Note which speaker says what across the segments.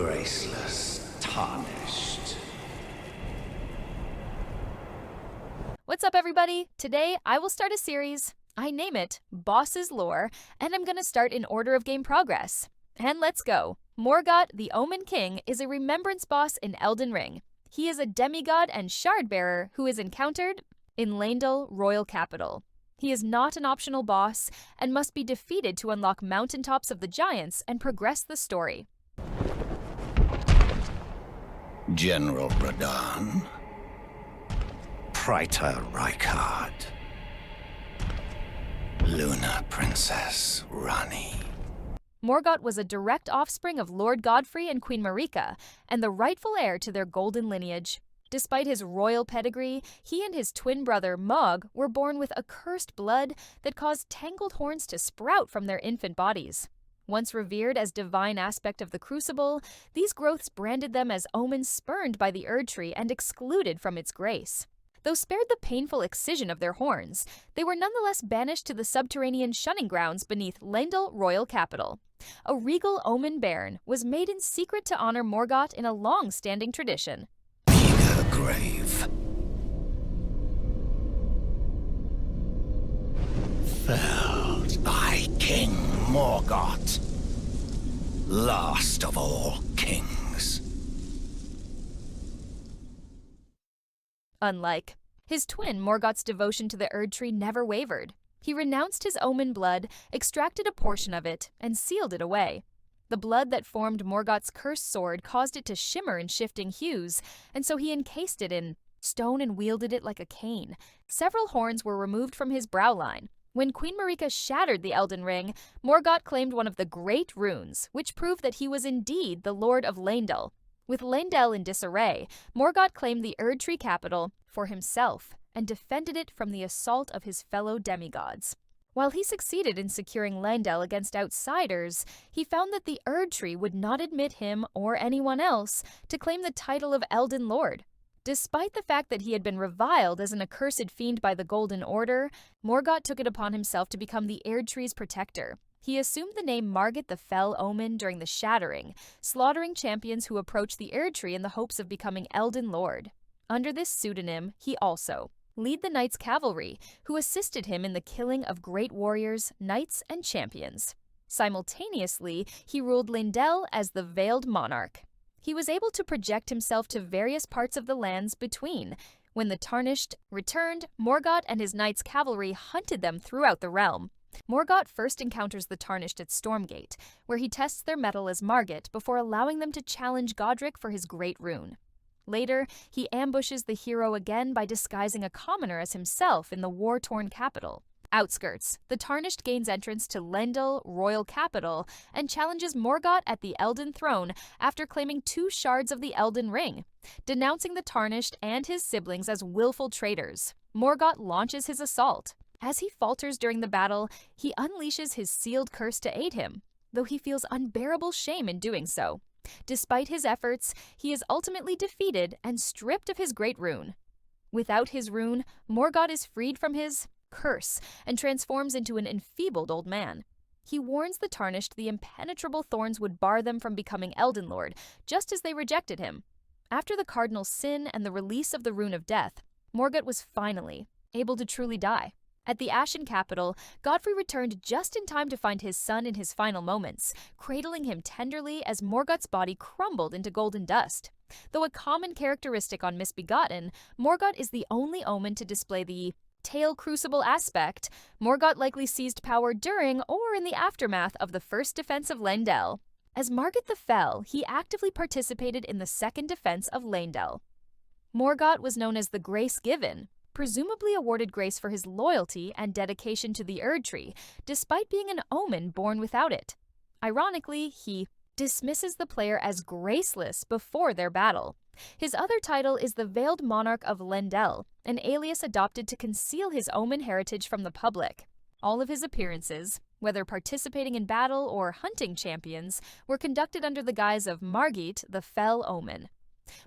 Speaker 1: graceless, tarnished.
Speaker 2: What's up, everybody? Today, I will start a series. I name it Boss's Lore, and I'm gonna start in order of game progress. And let's go. Morgott, the Omen King, is a remembrance boss in Elden Ring. He is a demigod and shard bearer who is encountered in Leyndell Royal Capital. He is not an optional boss and must be defeated to unlock mountaintops of the giants and progress the story.
Speaker 1: General Radahn. Praetor Rykard. Luna Princess Rani.
Speaker 2: Morgott was a direct offspring of Lord Godfrey and Queen Marika, and the rightful heir to their golden lineage. Despite his royal pedigree, he and his twin brother Mohg were born with a cursed blood that caused tangled horns to sprout from their infant bodies. Once revered as divine aspect of the Crucible, these growths branded them as omens spurned by the Erd Tree and excluded from its grace. Though spared the painful excision of their horns, they were nonetheless banished to the subterranean shunning grounds beneath Leyndell Royal Capital. A regal omen bairn was made in secret to honor Morgott in a long-standing tradition.
Speaker 1: Eager grave. Felled by King Morgott, last of all kings.
Speaker 2: Unlike his twin, Morgott's devotion to the Erd Tree never wavered. He renounced his omen blood, extracted a portion of it, and sealed it away. The blood that formed Morgott's cursed sword caused it to shimmer in shifting hues, and so he encased it in stone and wielded it like a cane. Several horns were removed from his brow line. When Queen Marika shattered the Elden Ring, Morgott claimed one of the great runes, which proved that he was indeed the Lord of Leyndell. With Leyndell in disarray, Morgott claimed the Erd Tree capital for himself and defended it from the assault of his fellow demigods. While he succeeded in securing Leyndell against outsiders, he found that the Erd Tree would not admit him or anyone else to claim the title of Elden Lord. Despite the fact that he had been reviled as an accursed fiend by the Golden Order, Morgott took it upon himself to become the Erd Tree's protector. He assumed the name Morgott the Fell Omen during the Shattering, slaughtering champions who approached the Erd Tree in the hopes of becoming Elden Lord. Under this pseudonym, he also led the Knights Cavalry, who assisted him in the killing of great warriors, knights, and champions. Simultaneously, he ruled Leyndell as the Veiled Monarch. He was able to project himself to various parts of the lands between. When the Tarnished returned, Morgott and his Knights Cavalry hunted them throughout the realm. Morgott first encounters the Tarnished at Stormgate, where he tests their mettle as Margit before allowing them to challenge Godric for his great rune. Later, he ambushes the hero again by disguising a commoner as himself in the war-torn capital. Outskirts, the Tarnished gains entrance to Leyndell Royal Capital and challenges Morgott at the Elden Throne after claiming 2 shards of the Elden Ring. Denouncing the Tarnished and his siblings as willful traitors, Morgott launches his assault. As he falters during the battle, he unleashes his sealed curse to aid him, though he feels unbearable shame in doing so. Despite his efforts, he is ultimately defeated and stripped of his great rune. Without his rune, Morgott is freed from his curse and transforms into an enfeebled old man. He warns the Tarnished the impenetrable thorns would bar them from becoming Elden Lord, just as they rejected him. After the Cardinal's sin and the release of the Rune of Death, Morgott was finally able to truly die. At the Ashen Capital, Godfrey returned just in time to find his son in his final moments, cradling him tenderly as Morgott's body crumbled into golden dust. Though a common characteristic on Misbegotten, Morgott is the only omen to display the tail crucible aspect. Morgott likely seized power during or in the aftermath of the first defense of Leyndell. As Morgott the Fell, he actively participated in the second defense of Leyndell. Morgott was known as the Grace Given, presumably awarded grace for his loyalty and dedication to the Erd Tree, despite being an omen born without it. Ironically, he dismisses the player as graceless before their battle. His other title is the Veiled Monarch of Leyndell, an alias adopted to conceal his omen heritage from the public. All of his appearances, whether participating in battle or hunting champions, were conducted under the guise of Morgott the Fell Omen.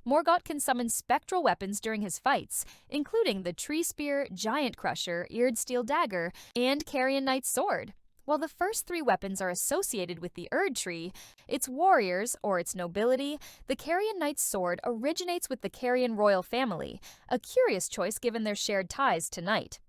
Speaker 2: Morgott can summon spectral weapons during his fights, including the Tree Spear, Giant Crusher, Eared Steel Dagger, and Carrion Knight's Sword. While the first three weapons are associated with the Erd Tree, its warriors, or its nobility, the Carian Knight's sword originates with the Carian royal family, a curious choice given their shared ties to Knight.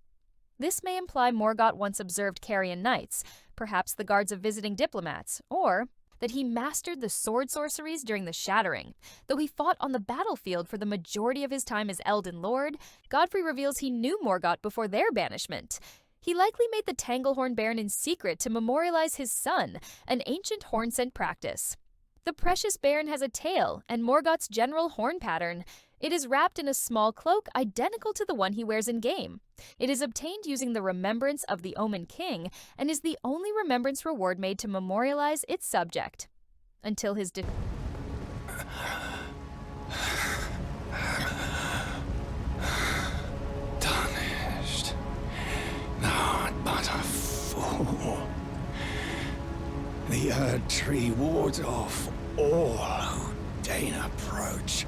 Speaker 2: This may imply Morgott once observed Carian Knights, perhaps the guards of visiting diplomats, or that he mastered the sword sorceries during the Shattering. Though he fought on the battlefield for the majority of his time as Elden Lord, Godfrey reveals he knew Morgott before their banishment. He likely made the Tanglehorn Baron in secret to memorialize his son, an ancient horn-scent practice. The precious Baron has a tail and Morgott's general horn pattern. It is wrapped in a small cloak identical to the one he wears in-game. It is obtained using the remembrance of the Omen King and is the only remembrance reward made to memorialize its subject. Until his
Speaker 1: Tarnished. Not but a fool. The Erd Tree wards off all who deign approach.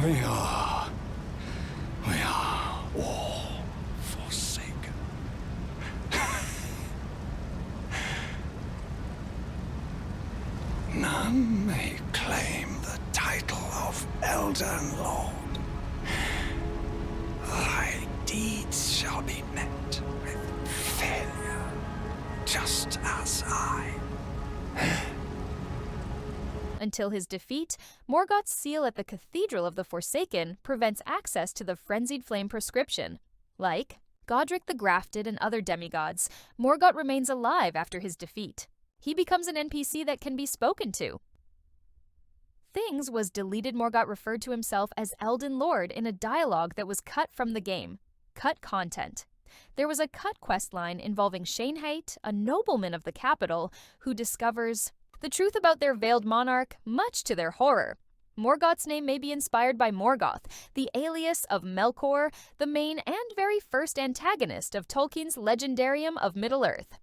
Speaker 1: We are all forsaken. None may claim the title of Elden Lord. Thy deeds shall be met with failure, just as I.
Speaker 2: Until his defeat, Morgott's seal at the Cathedral of the Forsaken prevents access to the Frenzied Flame prescription. Like Godric the Grafted and other demigods, Morgott remains alive after his defeat. He becomes an NPC that can be spoken to. Things was deleted. Morgott referred to himself as Elden Lord in a dialogue that was cut from the game. Cut content. There was a cut quest line involving Shainhate, a nobleman of the capital, who discovers the truth about their veiled monarch, much to their horror. Morgott's name may be inspired by Morgoth, the alias of Melkor, the main and very first antagonist of Tolkien's Legendarium of Middle-earth.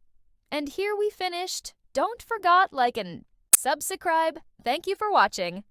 Speaker 2: And here we finished. Don't forget like and subscribe. Thank you for watching.